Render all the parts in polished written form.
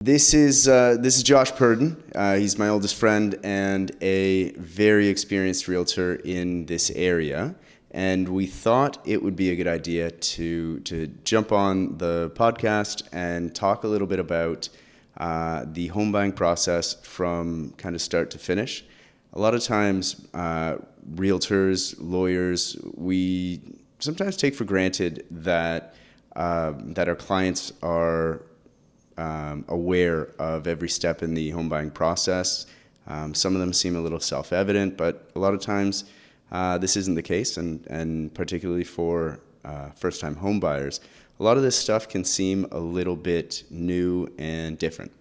This is Josh Purdon. He's my oldest friend and a very experienced realtor in this area. And we thought it would be a good idea to jump on the podcast and talk a little bit about the home buying process from kind of start to finish. A lot of times, realtors, lawyers, we sometimes take for granted that our clients are aware of every step in the home buying process. Some of them seem a little self-evident, but a lot of times this isn't the case, and particularly for first-time home buyers, a lot of this stuff can seem a little bit new and different.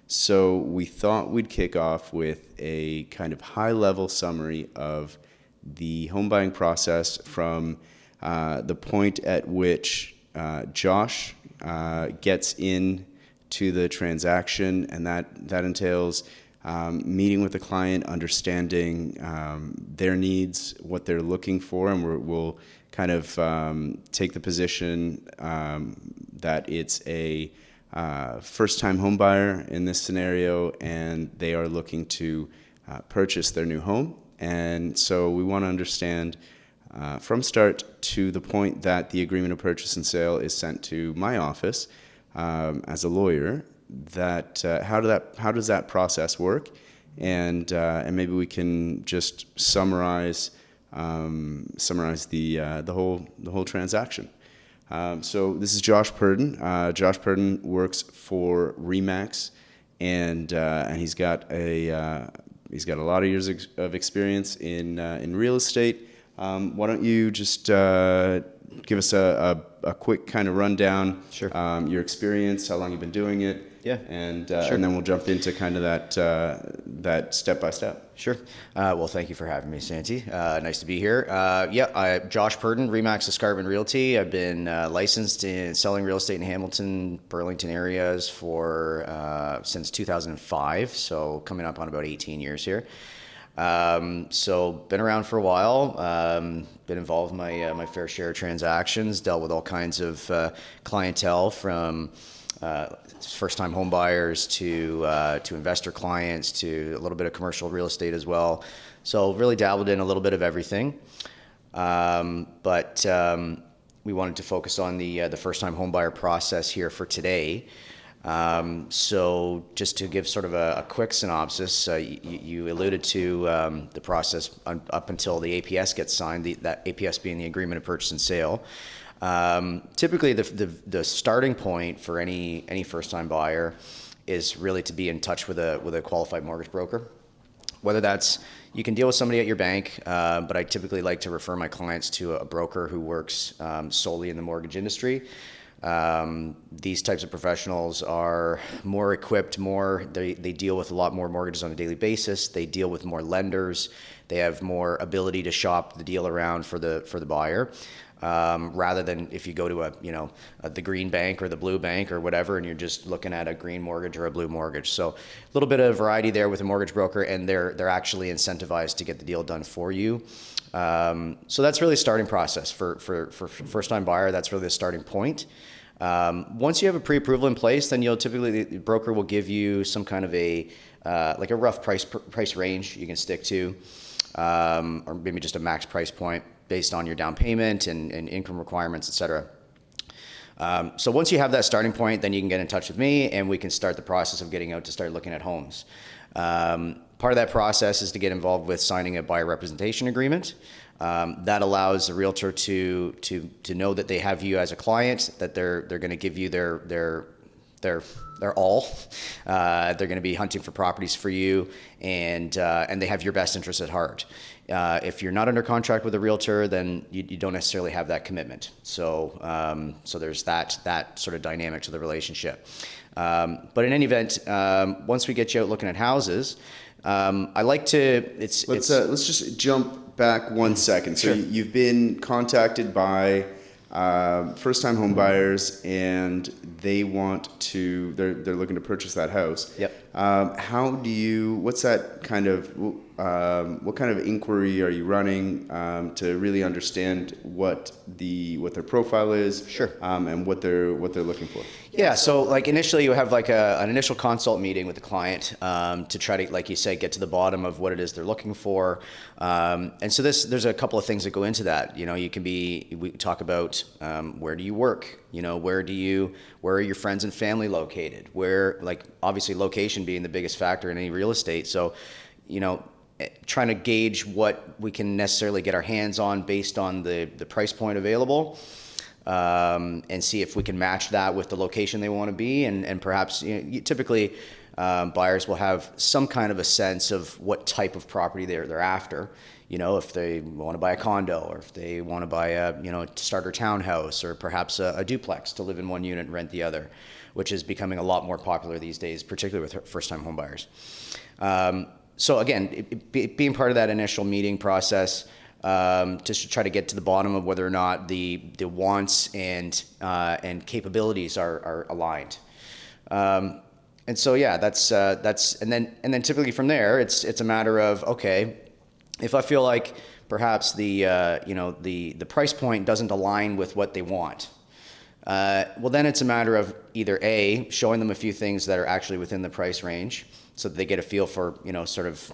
So we thought we'd kick off with a kind of high-level summary of the home buying process from the point at which Josh gets in to the transaction, and that entails meeting with the client, understanding their needs, what they're looking for, and we'll kind of take the position that it's a first-time home buyer in this scenario, and they are looking to purchase their new home. And so we want to understand from start to the point that the agreement of purchase and sale is sent to my office as a lawyer, that how does that process work, and maybe we can just summarize the whole transaction. So this is Josh Purdon. Josh Purdon works for Remax, and he's got a lot of years of experience in real estate. Why don't you just give us a quick kind of rundown, Sure. Your experience, how long you've been doing it, Yeah. and Sure. and then we'll jump into kind of that step by step. Sure. Well, thank you for having me, Santi. Nice to be here. I'm Josh Purdon, Remax Escarpment Realty. I've been licensed in selling real estate in Hamilton, Burlington areas for since 2005, so coming up on about 18 years here. So been around for a while, been involved in my fair share of transactions, dealt with all kinds of clientele, from first-time home buyers to investor clients, to a little bit of commercial real estate as well. So really dabbled in a little bit of everything. But we wanted to focus on the first-time home buyer process here for today. So just to give sort of a quick synopsis, you alluded to the process up until the APS gets signed, that APS being the agreement of purchase and sale. Typically the starting point for any first-time buyer is really to be in touch with a qualified mortgage broker. Whether that's, you can deal with somebody at your bank, but I typically like to refer my clients to a broker who works solely in the mortgage industry. These types of professionals are more equipped, they deal with a lot more mortgages on a daily basis. They deal with more lenders. They have more ability to shop the deal around for the buyer. Rather than if you go to the green bank or the blue bank or whatever, and you're just looking at a green mortgage or a blue mortgage. So a little bit of variety there with a mortgage broker, and they're actually incentivized to get the deal done for you. So that's really a starting process for first-time buyer. That's really the starting point. Once you have a pre-approval in place, then typically the broker will give you some kind of a rough price range you can stick to, or maybe just a max price point based on your down payment and income requirements, et cetera. So once you have that starting point, then you can get in touch with me, and we can start the process of getting out to start looking at homes. Part of that process is to get involved with signing a buyer representation agreement. That allows the realtor to know that they have you as a client, that they're going to give you their all. They're going to be hunting for properties for you, and they have your best interests at heart. If you're not under contract with a realtor, then you don't necessarily have that commitment. So there's that sort of dynamic to the relationship. But in any event, once we get you out looking at houses, I like to. Let's just jump back 1 second. So Sure. you've been contacted by first-time home buyers, and they're looking to purchase that house. Yep. What's that kind of, what kind of inquiry are you running to really understand what their profile is, Sure. And what they're looking for? Yeah, so like initially you have like an initial consult meeting with the client to try to, like you say, get to the bottom of what it is they're looking for. And so there's a couple of things that go into that. We talk about where do you work? Where are your friends and family located? Where, like, obviously location being the biggest factor in any real estate. So, trying to gauge what we can necessarily get our hands on based on the price point available, and see if we can match that with the location they want to be, and perhaps typically buyers will have some kind of a sense of what type of property they're after. If they want to buy a condo, or if they want to buy a starter townhouse, or perhaps a duplex to live in one unit and rent the other, which is becoming a lot more popular these days, particularly with first-time home buyers. So again, being part of that initial meeting process, to try to get to the bottom of whether or not the wants and capabilities are aligned. And so yeah, that's and then typically from there, it's a matter of, okay, if I feel like perhaps the price point doesn't align with what they want, well, then it's a matter of either A, showing them a few things that are actually within the price range, so that they get a feel for sort of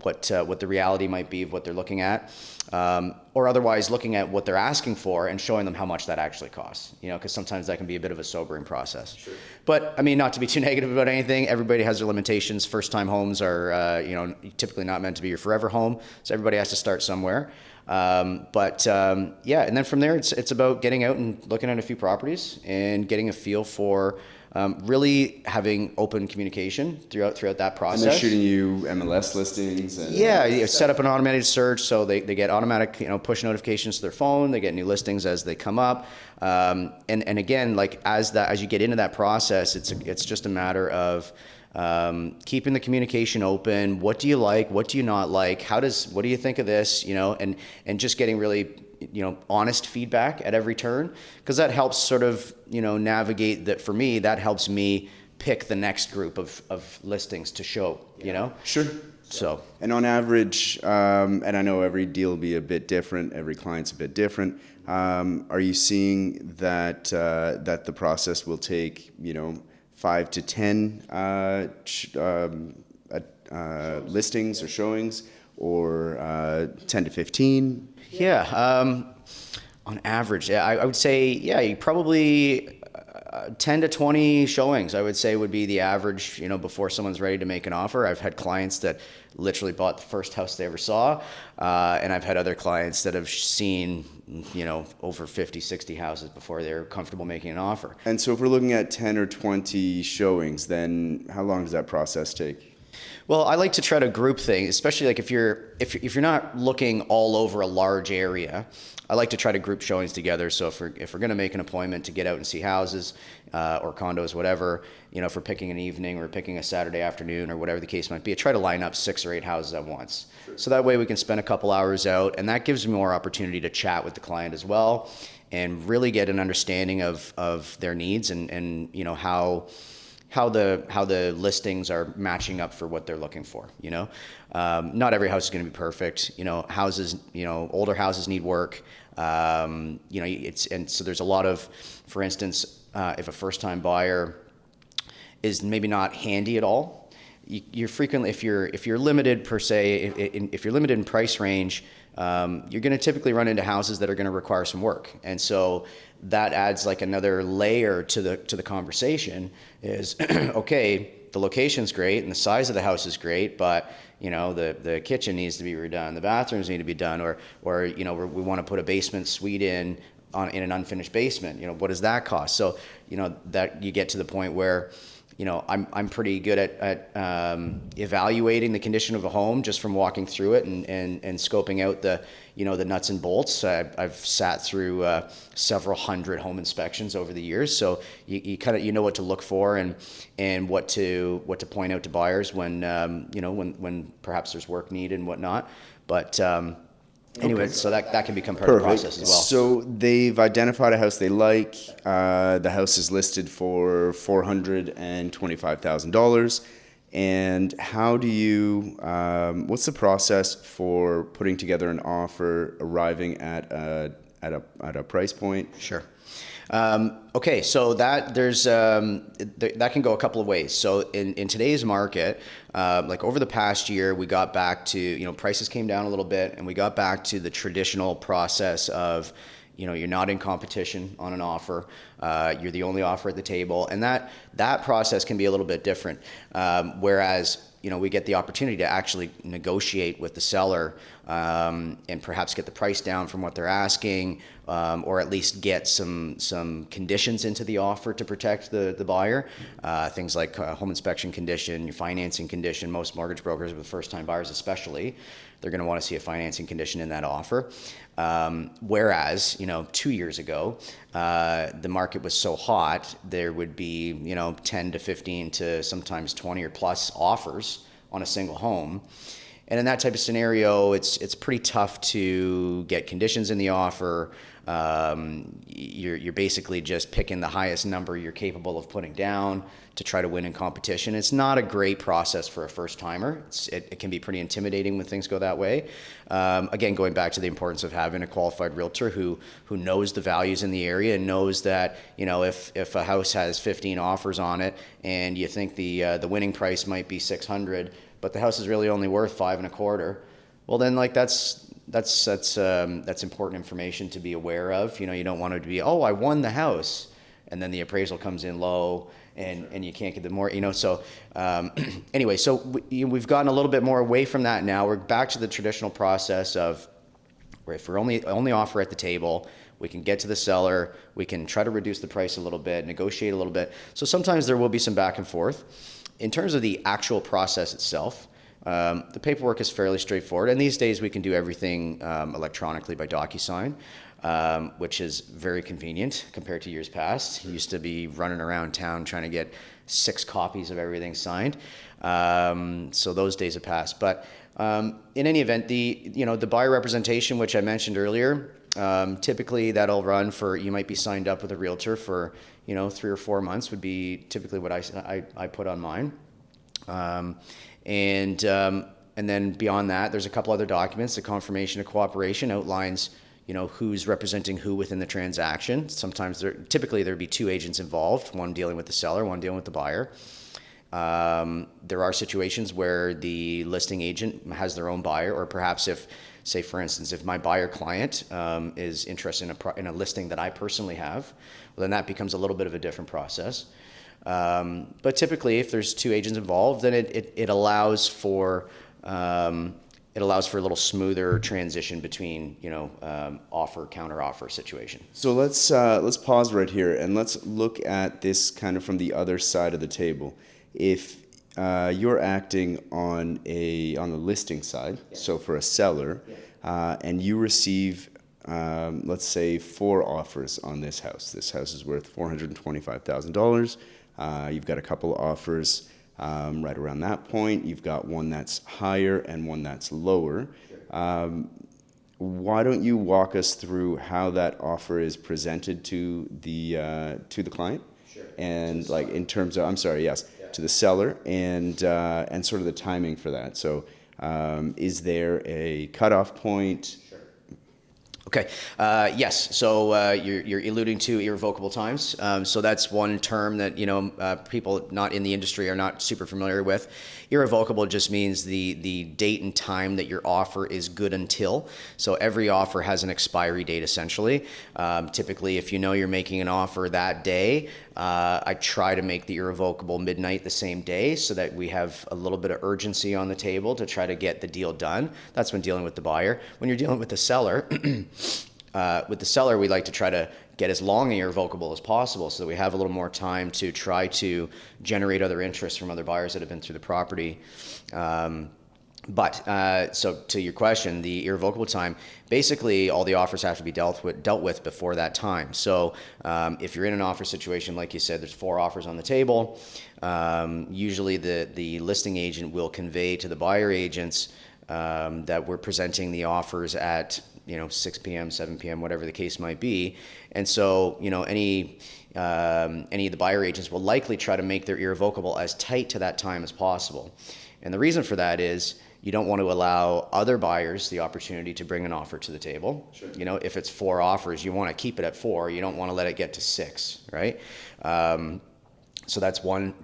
what the reality might be of what they're looking at, or otherwise looking at what they're asking for and showing them how much that actually costs. Because sometimes that can be a bit of a sobering process. Sure. But I mean, not to be too negative about anything. Everybody has their limitations. First-time homes are typically not meant to be your forever home, so everybody has to start somewhere. Yeah, and then from there, it's about getting out and looking at a few properties and getting a feel for really having open communication throughout that process. And they're shooting you MLS listings. And yeah, you set up an automated search, so they get automatic push notifications to their phone. They get new listings as they come up. And again, like as you get into that process, it's just a matter of keeping the communication open. What do you like? What do you not like? What do you think of this? And just getting really honest feedback at every turn, because that helps sort of navigate that. For me, that helps me pick the next group of listings to show. Sure. So, and on average, and I know every deal will be a bit different, every client's a bit different. Are you seeing that the process will take 5 to 10 listings or showings, or 10 to 15? Yeah, on average, I would say, you probably 10 to 20 showings, I would say, would be the average, before someone's ready to make an offer. I've had clients that literally bought the first house they ever saw, and I've had other clients that have seen, over 50, 60 houses before they're comfortable making an offer. And so if we're looking at 10 or 20 showings, then how long does that process take? Well, I like to try to group things, especially like if you're not looking all over a large area. I like to try to group showings together. So if we're going to make an appointment to get out and see houses or condos, whatever, if we're picking an evening or picking a Saturday afternoon or whatever the case might be, I try to line up 6 or 8 houses at once. Sure. So that way we can spend a couple hours out, and that gives me more opportunity to chat with the client as well, and really get an understanding of their needs and how the listings are matching up for what they're looking for. Not every house is going to be perfect. Houses, older houses need work. And so there's a lot of, for instance, if a first-time buyer is maybe not handy at all, you're frequently, if you're limited per se, if you're limited in price range, you're going to typically run into houses that are going to require some work. And so that adds like another layer to the conversation is, okay, the location's great and the size of the house is great, but the kitchen needs to be redone, the bathrooms need to be done, or we want to put a basement suite in an unfinished basement. What does that cost? So that you get to the point where I'm pretty good at evaluating the condition of a home just from walking through it and scoping out the nuts and bolts. I've sat through several hundred home inspections over the years, so you kind of what to look for and what to point out to buyers when when perhaps there's work needed and whatnot. But anyway, so that can become part of the process as well. So they've identified a house they like. The house is listed for $425,000, And how do you, what's the process for putting together an offer, arriving at a price point? Sure. Okay, so that can go a couple of ways. So in today's market, like over the past year, we got back to, prices came down a little bit, and we got back to the traditional process of, you're not in competition on an offer. You're the only offer at the table, and that process can be a little bit different. Whereas we get the opportunity to actually negotiate with the seller and perhaps get the price down from what they're asking, or at least get some conditions into the offer to protect the buyer. Things like home inspection condition, your financing condition. Most mortgage brokers with first-time buyers especially, they're going to want to see a financing condition in that offer. Whereas, 2 years ago, the market was so hot, there would be, 10 to 15 to sometimes 20 or plus offers on a single home. And in that type of scenario, it's pretty tough to get conditions in the offer. You're basically just picking the highest number you're capable of putting down to try to win in competition. It's not a great process for a first timer. It can be pretty intimidating when things go that way. Again, going back to the importance of having a qualified realtor who knows the values in the area and knows that if a house has 15 offers on it and you think the winning price might be 600, but the house is really only worth 5.25. Well, then that's important information to be aware of. You don't want it to be, I won the house, and then the appraisal comes in low, and you can't get the more. So anyway, so we've gotten a little bit more away from that now. We're back to the traditional process of where if we're only offer at the table, we can get to the seller, we can try to reduce the price a little bit, negotiate a little bit. So sometimes there will be some back and forth. In terms of the actual process itself, the paperwork is fairly straightforward, and these days we can do everything electronically by DocuSign, which is very convenient compared to years past. You used to be running around town trying to get 6 copies of everything signed, so those days have passed. But in any event, the buyer representation, which I mentioned earlier, typically that'll run for, you might be signed up with a realtor for 3 or 4 months would be typically what I put on mine. And then beyond that, there's a couple other documents. The confirmation of cooperation outlines, who's representing who within the transaction. Sometimes typically there'd be 2 agents involved, one dealing with the seller, one dealing with the buyer. There are situations where the listing agent has their own buyer, or perhaps say for instance, if my buyer client is interested in a listing that I personally have, well, then that becomes a little bit of a different process. But typically, if there's 2 agents involved, then it allows for a little smoother transition between offer counter offer situation. So let's pause right here and let's look at this kind of from the other side of the table. If you're acting on the listing side, so for a seller, and you receive let's say 4 offers on this house. This house is worth $425,000. You've got a couple of offers right around that point. You've got one that's higher and one that's lower. Why don't you walk us through how that offer is presented to the client? Sure. And like in terms of, to the seller, and sort of the timing for that. So is there a cutoff point? Okay. Yes. So you're alluding to irrevocable times. So that's one term that people not in the industry are not super familiar with. Irrevocable just means the date and time that your offer is good until. So every offer has an expiry date essentially. Typically, if you're making an offer that day, I try to make the irrevocable midnight the same day so that we have a little bit of urgency on the table to try to get the deal done. That's when dealing with the buyer. When you're dealing with the seller, we like to try to get as long and irrevocable as possible so that we have a little more time to try to generate other interest from other buyers that have been through the property. So to your question, the irrevocable time, basically all the offers have to be dealt with before that time. So if you're in an offer situation, like you said, there's 4 offers on the table. Usually the listing agent will convey to the buyer agents that we're presenting the offers at 6 p.m., 7 p.m., whatever the case might be. And so, any of the buyer agents will likely try to make their irrevocable as tight to that time as possible. And the reason for that is you don't want to allow other buyers the opportunity to bring an offer to the table. Sure. If it's 4 offers, you want to keep it at 4. You don't want to let it get to 6, right? So that's one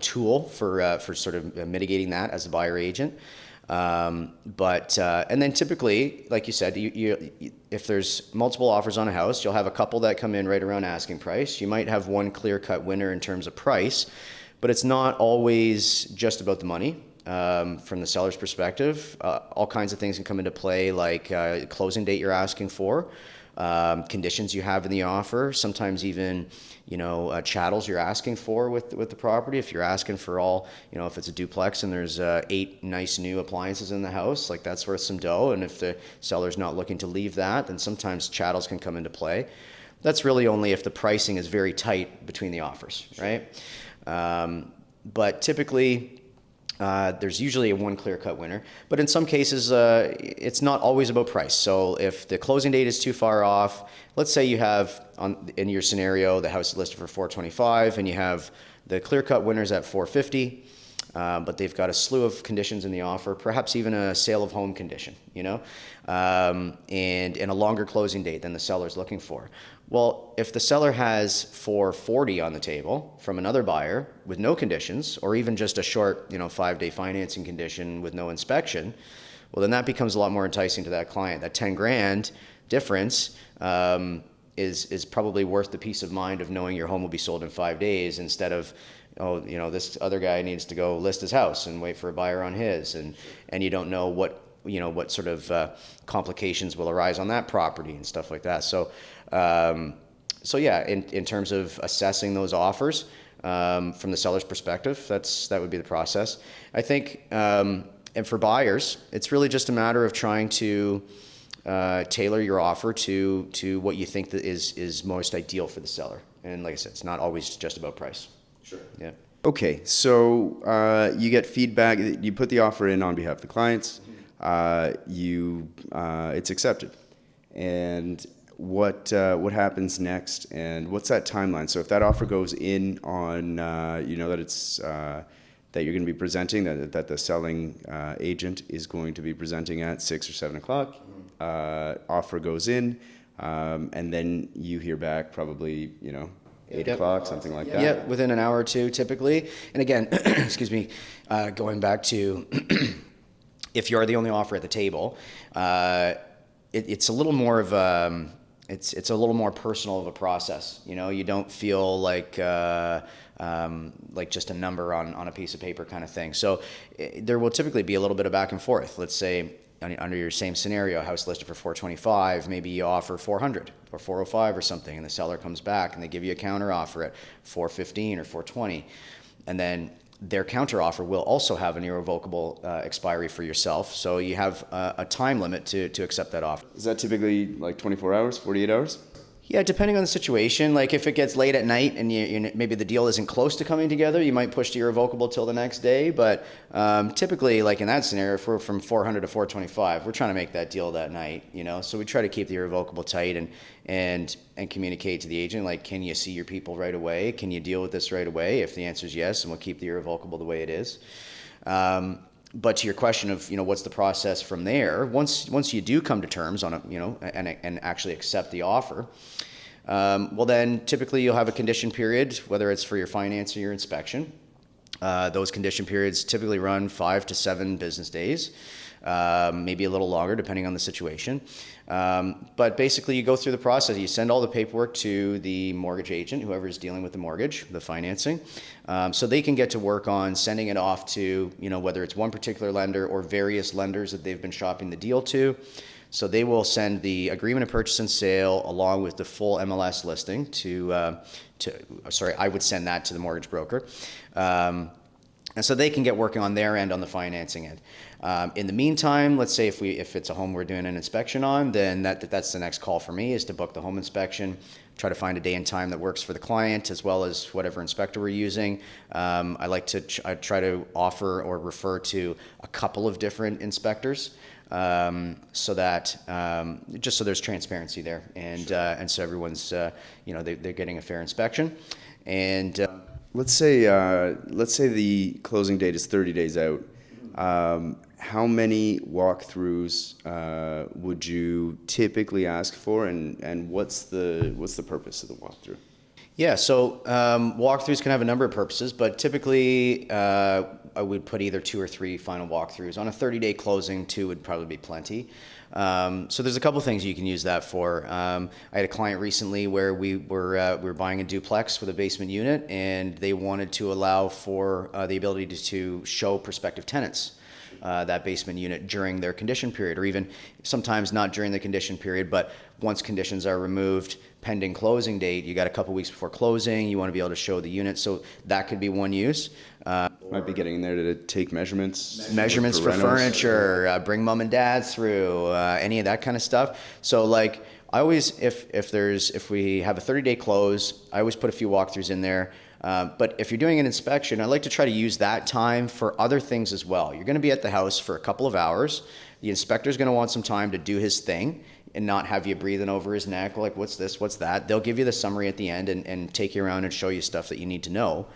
tool for sort of mitigating that as a buyer agent. And then typically, like you said, if there's multiple offers on a house, you'll have a couple that come in right around asking price. You might have one clear-cut winner in terms of price, but it's not always just about the money. From the seller's perspective, all kinds of things can come into play, like closing date you're asking for, conditions you have in the offer, sometimes even chattels you're asking for with the property. If you're asking for all, if it's a duplex and there's 8 nice new appliances in the house, like that's worth some dough. And if the seller's not looking to leave that, then sometimes chattels can come into play. That's really only if the pricing is very tight between the offers, right? But typically, there's usually a one clear-cut winner, but in some cases, it's not always about price. So if the closing date is too far off, let's say you have, in your scenario, the house is listed for $425, and you have the clear-cut winners at $450, but they've got a slew of conditions in the offer, perhaps even a sale of home condition, and a longer closing date than the seller's looking for. Well, if the seller has $440 on the table from another buyer with no conditions, or even just a short, 5-day financing condition with no inspection, well, then that becomes a lot more enticing to that client. That 10 grand difference is probably worth the peace of mind of knowing your home will be sold in 5 days instead of, this other guy needs to go list his house and wait for a buyer on his, and you don't know what sort of complications will arise on that property and stuff like that. So yeah, in terms of assessing those offers from the seller's perspective, that would be the process. I think, and for buyers, it's really just a matter of trying to tailor your offer to what you think that is most ideal for the seller. And like I said, it's not always just about price. Sure. Yeah. Okay, so you get feedback. You put the offer in on behalf of the clients. It's accepted, and what happens next, and what's that timeline? So if that offer goes in on that it's that you're going to be presenting, that the selling agent is going to be presenting at 6 or 7 o'clock, offer goes in, and then you hear back probably 8 o'clock, something like that. Yeah, within an hour or two typically. And again, excuse me, going back to if you're the only offer at the table, it's a little more of it's a little more personal of a process. You don't feel like just a number on a piece of paper kind of thing. So there will typically be a little bit of back and forth. Let's say under your same scenario, house listed for $425, maybe you offer $400 or $405 or something, and the seller comes back and they give you a counter offer at $415 or $420, and then their counteroffer will also have an irrevocable expiry for yourself. So you have a time limit to accept that offer. Is that typically like 24 hours, 48 hours? Yeah, depending on the situation. Like if it gets late at night and you maybe the deal isn't close to coming together, you might push the irrevocable till the next day. But typically, like in that scenario, if we're from $400 to $425, we're trying to make that deal that night. So we try to keep the irrevocable tight and communicate to the agent, like, can you see your people right away? Can you deal with this right away? If the answer is yes, then we'll keep the irrevocable the way it is. But to your question of what's the process from there, once you do come to terms on and actually accept the offer, well then typically you'll have a condition period, whether it's for your finance or your inspection. Those condition periods typically run 5 to 7 business days, maybe a little longer depending on the situation. But basically you go through the process. You send all the paperwork to the mortgage agent, whoever is dealing with the mortgage, the financing, so they can get to work on sending it off to, whether it's one particular lender or various lenders that they've been shopping the deal to. So they will send the agreement of purchase and sale along with the full MLS listing I would send that to the mortgage broker. And so they can get working on their end on the financing end. In the meantime, let's say if it's a home we're doing an inspection on, then that's the next call for me, is to book the home inspection, try to find a day and time that works for the client as well as whatever inspector we're using. I like to I try to offer or refer to a couple of different inspectors. so that just so there's transparency there, and so everyone's they're getting a fair inspection. And let's say the closing date is 30 days out. How many walkthroughs would you typically ask for, and what's the purpose of the walkthrough? Yeah, so walkthroughs can have a number of purposes, but typically I would put either 2 or 3 final walkthroughs. On a 30-day closing, 2 would probably be plenty. So there's a couple things you can use that for. I had a client recently where we were buying a duplex with a basement unit, and they wanted to allow for the ability to show prospective tenants that basement unit during their condition period, or even sometimes not during the condition period, but once conditions are removed, pending closing date, you got a couple weeks before closing, you want to be able to show the unit. So that could be one use. Might be getting in there to take measurements. Measurements for furniture, bring mom and dad through, any of that kind of stuff. So like I always, if we have a 30-day close, I always put a few walkthroughs in there. But if you're doing an inspection, I like to try to use that time for other things as well. You're going to be at the house for a couple of hours. The inspector's going to want some time to do his thing and not have you breathing over his neck, like, what's this, what's that? They'll give you the summary at the end and take you around and show you stuff that you need to know.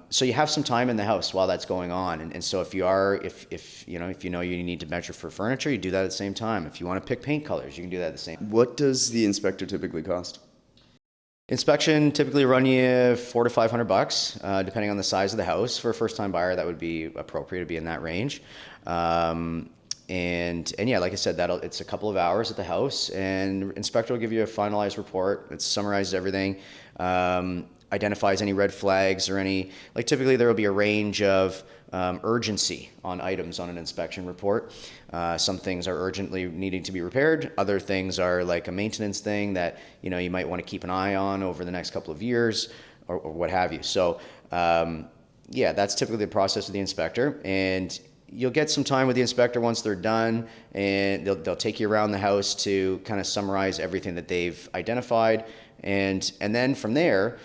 So you have some time in the house while that's going on. And so if you know you need to measure for furniture, you do that at the same time. If you want to pick paint colors, you can do that at the same time. What does the inspector typically cost? Inspection typically run you $400 to $500, depending on the size of the house. For a first-time buyer, that would be appropriate to be in that range. And yeah, like I said, it's a couple of hours at the house, and inspector will give you a finalized report. It summarizes everything, identifies any red flags or any, like typically there will be a range of urgency on items on an inspection report. Some things are urgently needing to be repaired. Other things are like a maintenance thing that you might want to keep an eye on over the next couple of years, or what have you. So yeah, that's typically the process with the inspector, and you'll get some time with the inspector once they're done, and they'll take you around the house to kind of summarize everything that they've identified, and then from there,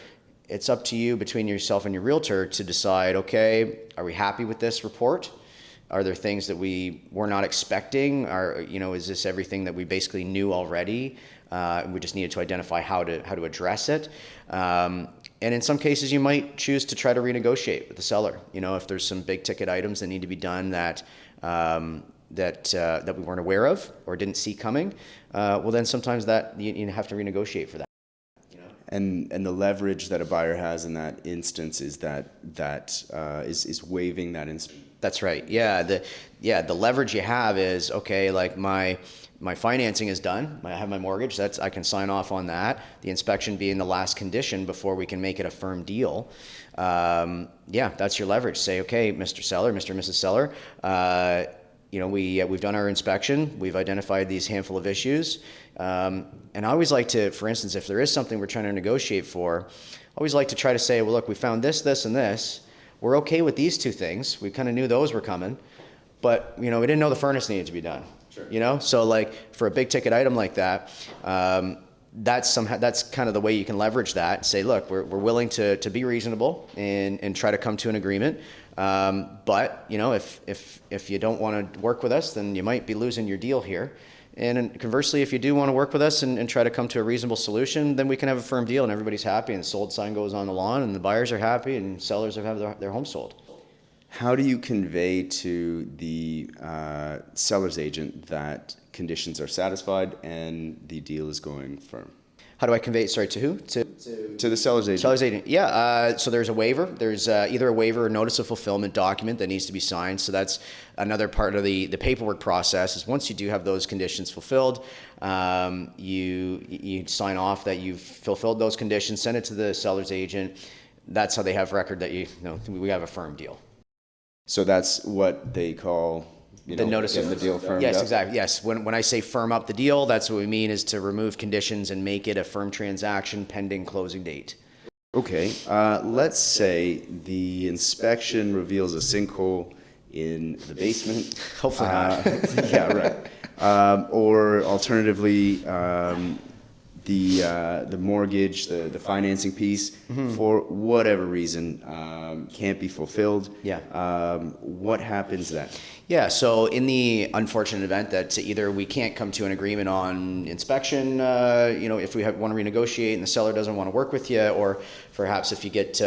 it's up to you between yourself and your realtor to decide, okay, are we happy with this report? Are there things that we were not expecting? Is this everything that we basically knew already? We just needed to identify how to address it. And in some cases, you might choose to try to renegotiate with the seller. If there's some big ticket items that need to be done that we weren't aware of or didn't see coming, well, then sometimes that you have to renegotiate for that. And the leverage that a buyer has in that instance is is waiving that inspection. That's right. Yeah. The leverage you have is, okay, like my financing is done. I have my mortgage. I can sign off on that. The inspection being the last condition before we can make it a firm deal. Yeah, that's your leverage. Say, okay, Mr. Seller, Mr. and Mrs. Seller, we've done our inspection. We've identified these handful of issues. And I always like to, for instance, if there is something we're trying to negotiate for, I always like to try to say, well, look, we found this, this, and this. We're okay with these 2 things. We kind of knew those were coming, but we didn't know the furnace needed to be done. Sure. So like for a big ticket item like that, that's kind of the way you can leverage that. Say, look, we're willing to be reasonable and try to come to an agreement. But if you don't want to work with us, then you might be losing your deal here. And conversely, if you do want to work with us and try to come to a reasonable solution, then we can have a firm deal and everybody's happy and the sold sign goes on the lawn and the buyers are happy and sellers have their home sold. How do you convey to the seller's agent that conditions are satisfied and the deal is going firm? How do I convey it? Sorry, to who? To the seller's agent. Seller's agent. Yeah. So there's a waiver. There's either a waiver or notice of fulfillment document that needs to be signed. So that's another part of the paperwork process. Is once you do have those conditions fulfilled, you sign off that you've fulfilled those conditions. Send it to the seller's agent. That's how they have record that we have a firm deal. So that's what they call the notice of the deal firmed Yes, up? exactly. Yes. When I say firm up the deal, that's what we mean is to remove conditions and make it a firm transaction pending closing date. Okay. Let's say the inspection reveals a sinkhole in the basement. Hopefully not. Yeah, right. Or alternatively, the mortgage, the financing piece, for whatever reason, can't be fulfilled. Yeah. What happens then? Yeah, so in the unfortunate event that either we can't come to an agreement on inspection, if we want to renegotiate and the seller doesn't want to work with you, or perhaps if you get,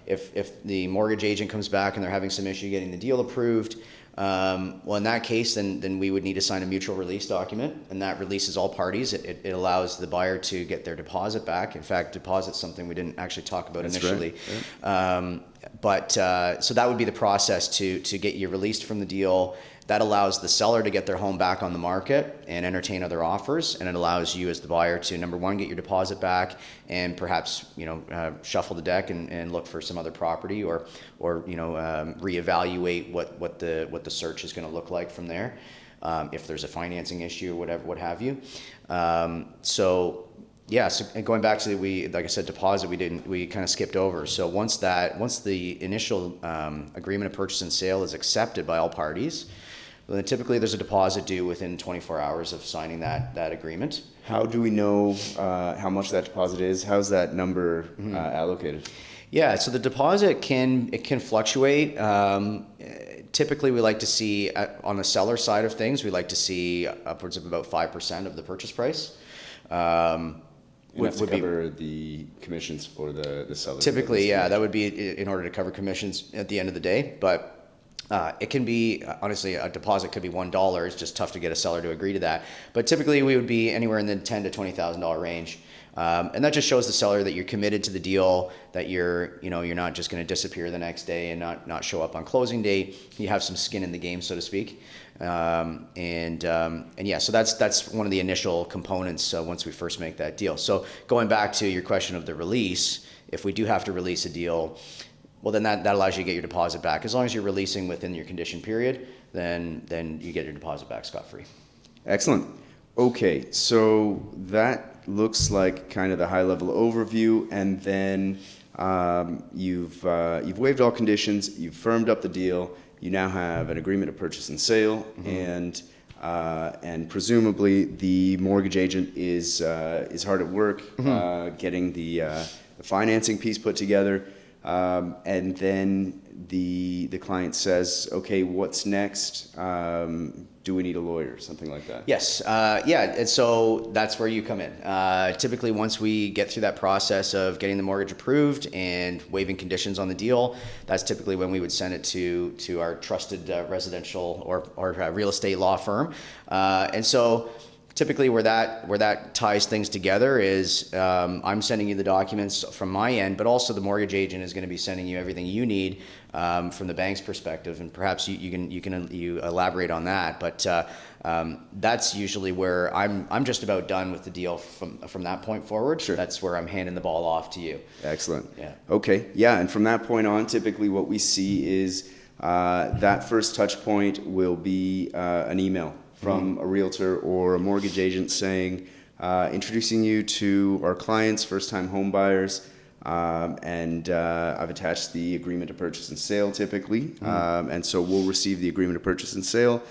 if the mortgage agent comes back and they're having some issue getting the deal approved, well, in that case, then we would need to sign a mutual release document, and that releases all parties. It allows the buyer to get their deposit back. In fact, deposit's something we didn't actually talk about initially. Right. So that would be the process to get you released from the deal. That allows the seller to get their home back on the market and entertain other offers, and it allows you as the buyer to, number one, get your deposit back, and perhaps shuffle the deck and look for some other property, or reevaluate what the search is going to look like from there, if there's a financing issue or whatever, what have you. So going back to like I said, deposit, we kind of skipped over. So once the initial agreement of purchase and sale is accepted by all parties, then typically there's a deposit due within 24 hours of signing that agreement. How do we know how much that deposit is? How's that number allocated? Yeah, so the deposit can fluctuate. Typically, we like to see, on the seller side of things, we like to see upwards of about 5% of the purchase price. Would cover the commissions for the seller. Typically, yeah, that would be in order to cover commissions at the end of the day. But it can be, honestly, a deposit could be $1. It's just tough to get a seller to agree to that. But typically, we would be anywhere in the $10,000 to $20,000 range. And that just shows the seller that you're committed to the deal, that you're not just going to disappear the next day and not show up on closing date. You have some skin in the game, so to speak. So that's one of the initial components once we first make that deal. So going back to your question of the release, if we do have to release a deal, well, then that allows you to get your deposit back. As long as you're releasing within your condition period, then you get your deposit back scot-free. Excellent. Okay, so that looks like kind of the high-level overview, and then you've waived all conditions, you've firmed up the deal, you now have an agreement of purchase and sale, and presumably the mortgage agent is hard at work getting the financing piece put together, and then the client says, okay, what's next? Do we need a lawyer? Something like that. Yes. And so that's where you come in. Typically, once we get through that process of getting the mortgage approved and waiving conditions on the deal, that's typically when we would send it to our trusted residential or real estate law firm. And so typically where that ties things together is I'm sending you the documents from my end, but also the mortgage agent is going to be sending you everything you need from the bank's perspective, and perhaps you elaborate on that. But that's usually where I'm just about done with the deal from that point forward. Sure. That's where I'm handing the ball off to you. Excellent. Yeah. Okay. Yeah, and from that point on, typically what we see is that first touch point will be an email from a realtor or a mortgage agent saying, introducing you to our clients, first-time home buyers, and I've attached the agreement to purchase and sale typically, and so we'll receive the agreement to purchase and sale.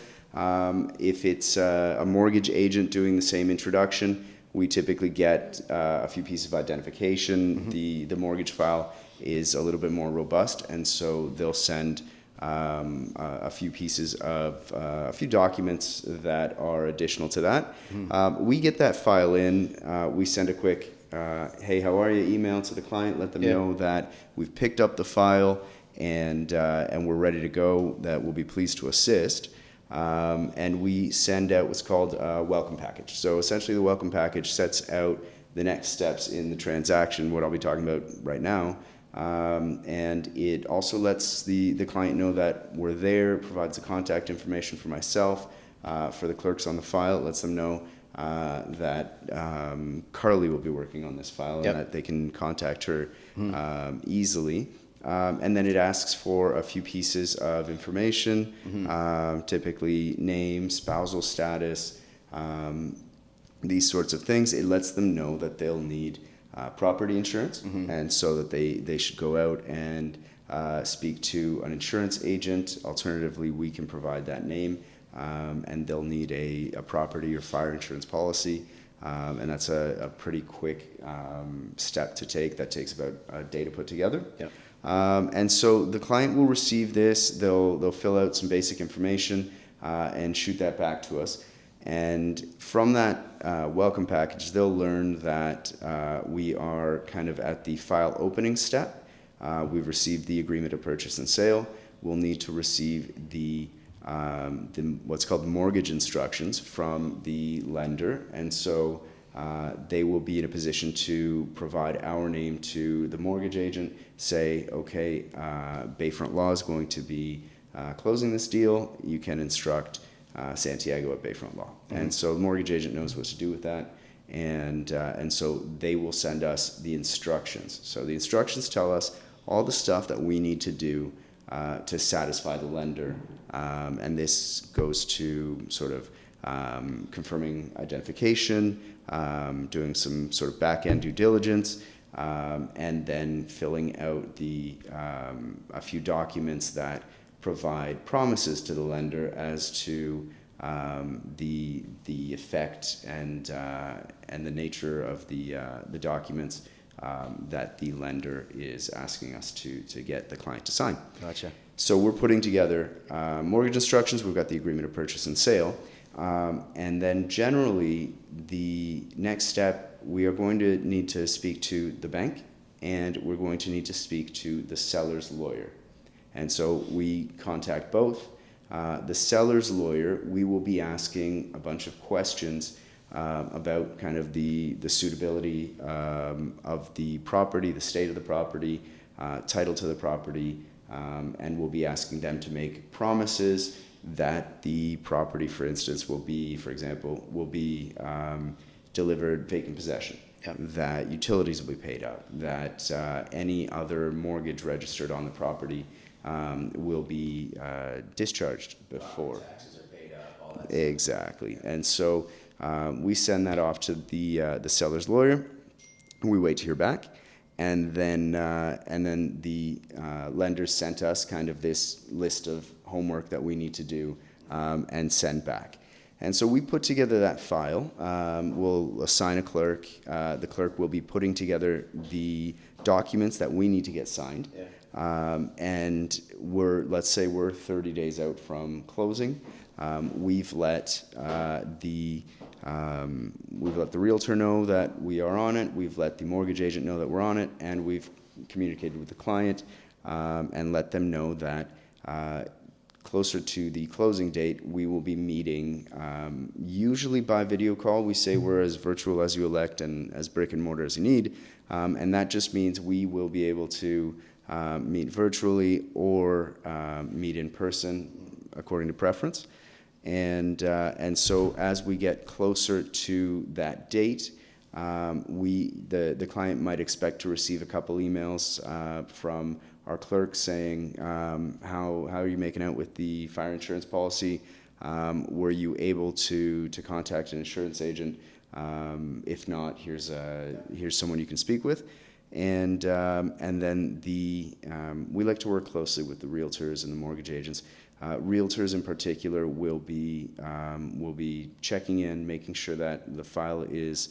If it's a mortgage agent doing the same introduction, we typically get a few pieces of identification. The mortgage file is a little bit more robust, and so they'll send a few pieces of a few documents that are additional to that. We get that file in. We send a quick hey, how are you email to the client, let them know that we've picked up the file and we're ready to go, that we'll be pleased to assist. And we send out what's called a welcome package. So essentially the welcome package sets out the next steps in the transaction, what I'll be talking about right now. And it also lets the client know that we're there, provides the contact information for myself, for the clerks on the file. It lets them know that Carly will be working on this file and that they can contact her easily. And then it asks for a few pieces of information, typically name, spousal status, these sorts of things. It lets them know that they'll need property insurance, and so that they should go out and speak to an insurance agent. Alternatively, we can provide that name, and they'll need a property or fire insurance policy. and that's a pretty quick step to take. That takes about a day to put together. Yep. And so the client will receive this. They'll fill out some basic information and shoot that back to us. And from that welcome package, they'll learn that we are kind of at the file opening step. We've received the agreement of purchase and sale. We'll need to receive the what's called mortgage instructions from the lender, and so they will be in a position to provide our name to the mortgage agent, say, okay, Bayfront Law is going to be closing this deal. You can instruct Santiago at Bayfront Law. Mm-hmm. And so the mortgage agent knows what to do with that, and so they will send us the instructions. So the instructions tell us all the stuff that we need to do to satisfy the lender, and this goes to sort of confirming identification, doing some sort of back-end due diligence, and then filling out a few documents that provide promises to the lender as to the effect and the nature of the documents that the lender is asking us to get the client to sign. Gotcha. So we're putting together mortgage instructions. We've got the agreement of purchase and sale, and then generally the next step, we are going to need to speak to the bank, and we're going to need to speak to the seller's lawyer. And so we contact both. The seller's lawyer, we will be asking a bunch of questions about kind of the suitability of the property, the state of the property, title to the property, and we'll be asking them to make promises that the property, for instance, will be, for example, delivered vacant possession. Yep. That utilities will be paid up, that any other mortgage registered on the property will be discharged before. Taxes are paid up, all that Exactly. And so we send that off to the seller's lawyer. We wait to hear back, and then the lender sent us kind of this list of homework that we need to do and send back. And so we put together that file. We'll assign a clerk. The clerk will be putting together the documents that we need to get signed. Yeah. And let's say we're 30 days out from closing. We've let the realtor know that we are on it. We've let the mortgage agent know that we're on it, and we've communicated with the client and let them know that closer to the closing date, we will be meeting usually by video call. We say we're as virtual as you elect and as brick and mortar as you need, and that just means we will be able to meet virtually or meet in person according to preference. And so as we get closer to that date, the client might expect to receive a couple emails from our clerk saying, how are you making out with the fire insurance policy? Were you able to contact an insurance agent? If not, here's someone you can speak with. And then we like to work closely with the realtors and the mortgage agents. Realtors in particular will be checking in, making sure that the file is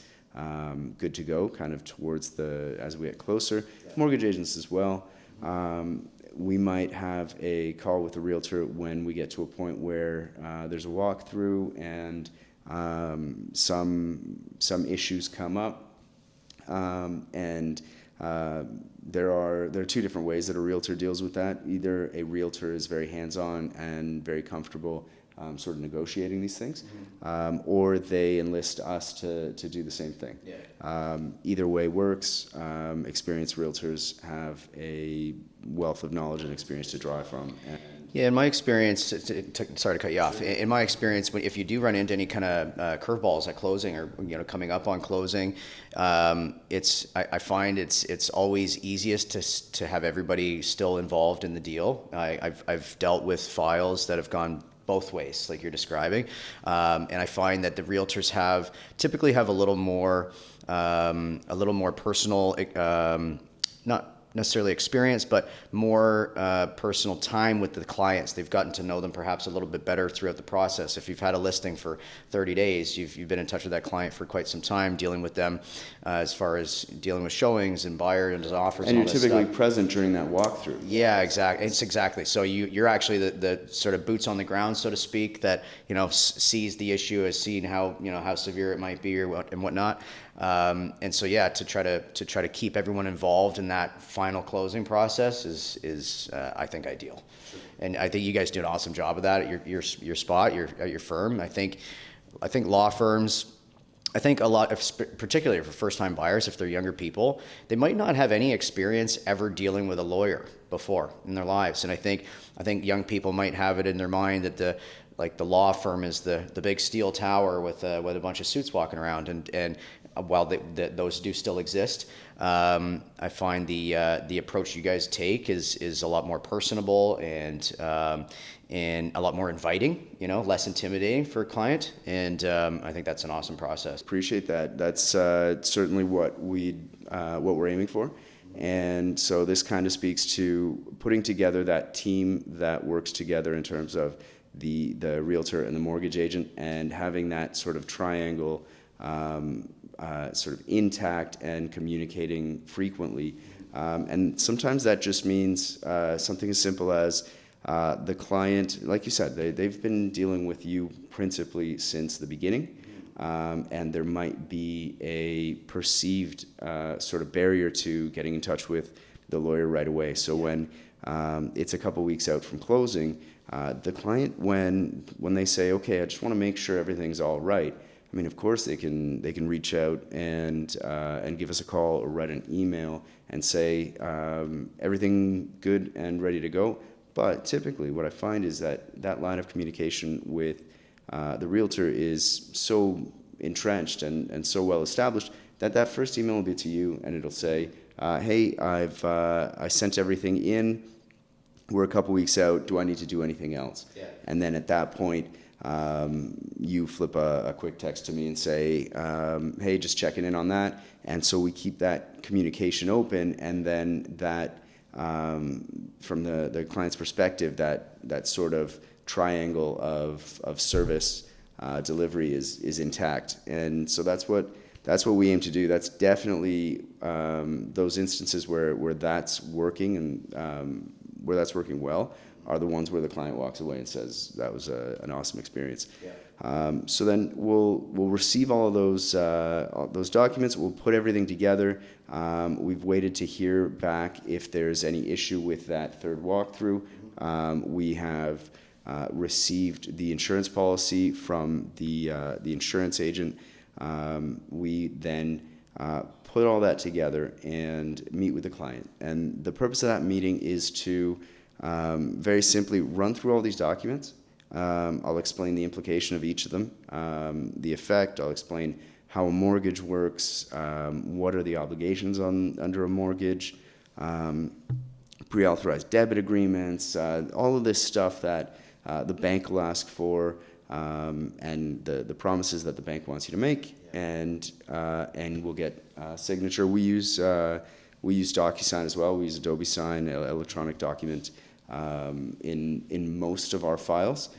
good to go, kind of towards as we get closer. Mortgage agents as well. We might have a call with a realtor when we get to a point where there's a walkthrough and some issues come up, and there are two different ways that a realtor deals with that. Either a realtor is very hands-on and very comfortable sort of negotiating these things, or they enlist us to do the same thing. Yeah. Either way works. Experienced realtors have a wealth of knowledge and experience to draw from. Yeah, in my experience, sorry to cut you off. In my experience, if you do run into any kind of curveballs at closing or coming up on closing, I find it's always easiest to have everybody still involved in the deal. I've dealt with files that have gone both ways, like you're describing, and I find that the realtors typically have a little more personal, not necessarily experience, but more personal time with the clients. They've gotten to know them perhaps a little bit better throughout the process. If you've had a listing for 30 days, you've been in touch with that client for quite some time, dealing with them as far as dealing with showings and buyers and offers. And all you're this typically stuff. present during that walkthrough. Yeah, exactly. It's exactly. So you're actually the sort of boots on the ground, so to speak, that sees the issue, has seen how severe it might be and whatnot. And so yeah, to try to keep everyone involved in that final closing process is I think ideal. And I think you guys do an awesome job of that at your spot, at your firm. I think law firms. I think a lot of, particularly for first-time buyers, if they're younger people, they might not have any experience ever dealing with a lawyer before in their lives. And I think young people might have it in their mind that the law firm is the big steel tower with a bunch of suits walking around. And while those do still exist, I find the approach you guys take is a lot more personable and a lot more inviting, less intimidating for a client. And I think that's an awesome process. Appreciate that. That's certainly what we're aiming for. And so this kind of speaks to putting together that team that works together in terms of the realtor and the mortgage agent, and having that sort of triangle sort of intact and communicating frequently. And sometimes that just means something as simple as the client, like you said, they've been dealing with you principally since the beginning, and there might be a perceived sort of barrier to getting in touch with the lawyer right away. So when it's a couple weeks out from closing, the client, when they say, okay, I just want to make sure everything's all right, I mean, of course they can reach out and give us a call or write an email and say everything good and ready to go. But typically what I find is that line of communication with the realtor is so entrenched and so well established that first email will be to you, and it'll say, hey, I sent everything in. We're a couple weeks out. Do I need to do anything else? Yeah. And then at that point, you flip a quick text to me and say, hey, just checking in on that. And so we keep that communication open, and then that from the client's perspective, that sort of triangle of service delivery is intact. And so that's what we aim to do. That's definitely those instances where that's working and where that's working well are the ones where the client walks away and says that was an awesome experience. Yeah. So then we'll receive all of those documents. We'll put everything together. We've waited to hear back if there's any issue with that third walkthrough. We have received the insurance policy from the insurance agent. We then put all that together and meet with the client. And the purpose of that meeting is to very simply run through all these documents. I'll explain the implication of each of them, the effect. I'll explain how a mortgage works, what are the obligations under a mortgage, pre-authorized debit agreements, all of this stuff that the bank will ask for, and the promises that the bank wants you to make, and we'll get signature. We use DocuSign as well. We use Adobe Sign, electronic document, in most of our files,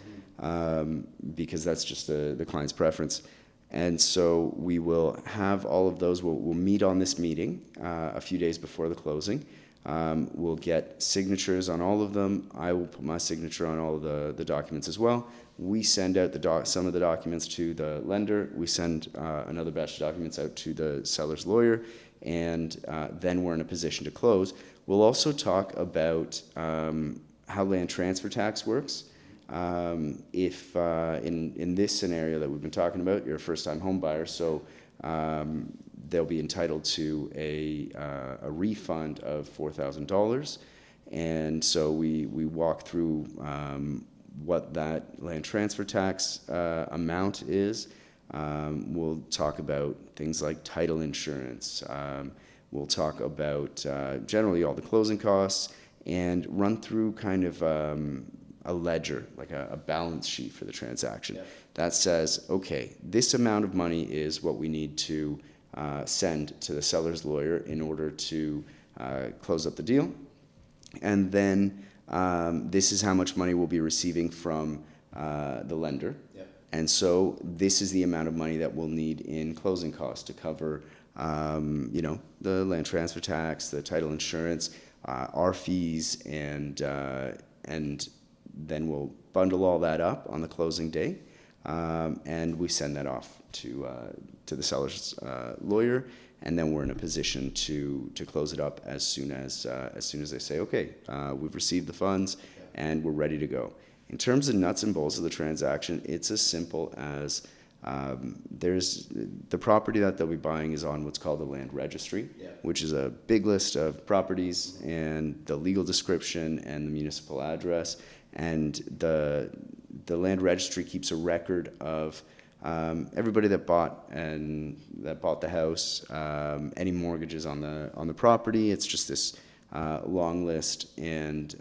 because that's just the client's preference. And so we will have all of those. We'll meet on this meeting a few days before the closing. We'll get signatures on all of them. I will put my signature on all of the documents as well. We send out some of the documents to the lender. We send another batch of documents out to the seller's lawyer, and then we're in a position to close. We'll also talk about how land transfer tax works. If in this scenario that we've been talking about, you're a first-time home buyer, so they'll be entitled to a refund of $4,000, and so we walk through what that land transfer tax amount is. We'll talk about things like title insurance. We'll talk about generally all the closing costs, and run through kind of a ledger, like a balance sheet for the transaction. Yeah. That says, okay, this amount of money is what we need to send to the seller's lawyer in order to close up the deal. And then this is how much money we'll be receiving from the lender. Yep. And so this is the amount of money that we'll need in closing costs to cover, the land transfer tax, the title insurance, our fees, and then we'll bundle all that up on the closing day, and we send that off to the seller's lawyer, and then we're in a position to close it up as soon as they say, okay, we've received the funds and we're ready to go. In terms of nuts and bolts of the transaction, it's as simple as there's the property that they'll be buying is on what's called the land registry, which is a big list of properties and the legal description and the municipal address, and the land registry keeps a record of everybody that bought the house, any mortgages on the property. It's just this long list, and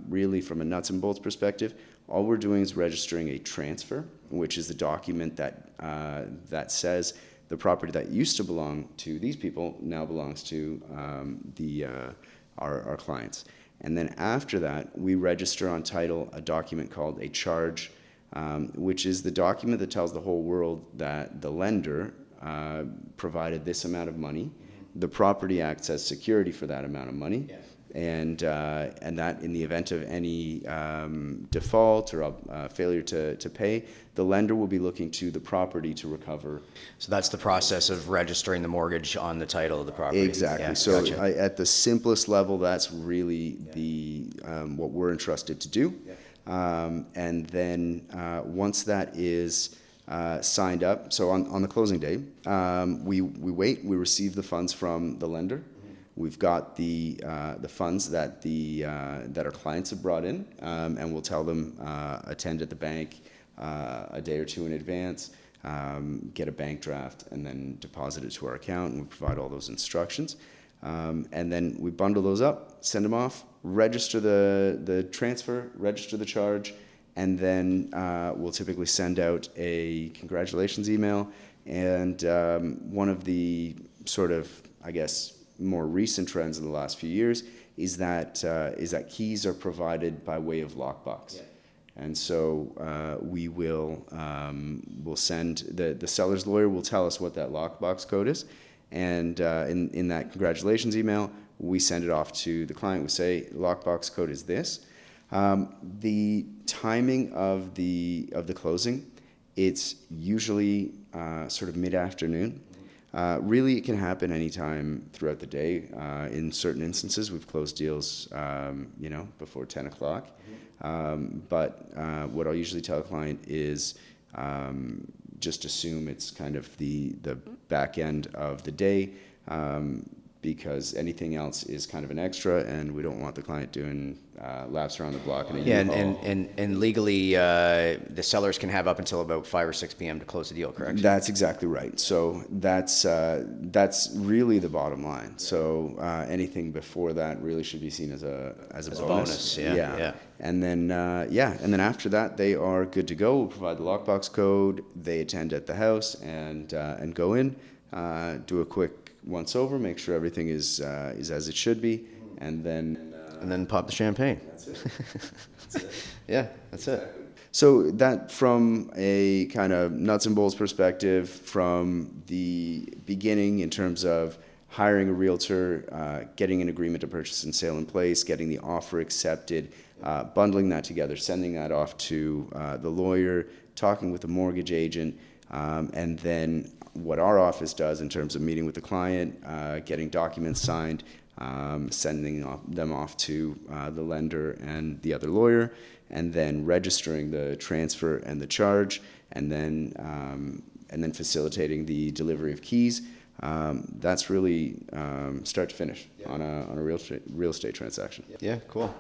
really from a nuts and bolts perspective, all we're doing is registering a transfer, which is the document that says the property that used to belong to these people now belongs to our clients. And then after that, we register on title a document called a charge, which is the document that tells the whole world that the lender provided this amount of money. The property acts as security for that amount of money. And that in the event of any default or failure to pay, the lender will be looking to the property to recover. So that's the process of registering the mortgage on the title of the property. Exactly. Yeah, so gotcha. At the simplest level, that's really what we're entrusted to do. And then once that is signed up, so on the closing day, we wait. We receive the funds from the lender. We've got the funds that our clients have brought in, and we'll tell them attend at the bank a day or two in advance, get a bank draft, and then deposit it to our account. And we provide all those instructions, and then we bundle those up, send them off, register the transfer, register the charge, and then we'll typically send out a congratulations email. And one of the sort of, I guess, more recent trends in the last few years is that keys are provided by way of lockbox. And so we'll send the seller's lawyer will tell us what that lockbox code is, and in that congratulations email we send it off to the client. We say lockbox code is this. The timing of the closing, it's usually sort of mid-afternoon. Really, it can happen anytime throughout the day. In certain instances, we've closed deals, before 10 o'clock. But what I'll usually tell a client is just assume it's kind of the back end of the day, because anything else is kind of an extra, and we don't want the client doing laps around the block. And legally, the sellers can have up until about 5 or 6 p.m. to close the deal, correct? That's exactly right. So that's really the bottom line. So anything before that really should be seen as a bonus. Yeah. And then after that, they are good to go. We'll provide the lockbox code. They attend at the house and go in, do a quick once over, make sure everything is as it should be, and then pop the champagne. That's it. That's it. Yeah, that's it. So that, from a kind of nuts and bolts perspective, from the beginning in terms of hiring a realtor, getting an agreement to purchase and sale in place, getting the offer accepted, bundling that together, sending that off to the lawyer, talking with the mortgage agent, and then what our office does in terms of meeting with the client, getting documents signed, sending them off to the lender and the other lawyer, and then registering the transfer and the charge, and then facilitating the delivery of keys. That's really start to finish on a real estate transaction. Yeah, cool.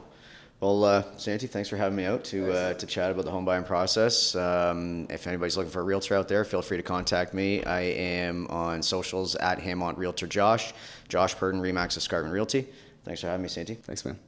Well, Santi, thanks for having me out to chat about the home buying process. If anybody's looking for a realtor out there, feel free to contact me. I am on socials at Hammond Realtor Josh Purdon, Remax Escarpment Realty. Thanks for having me, Santi. Thanks, man.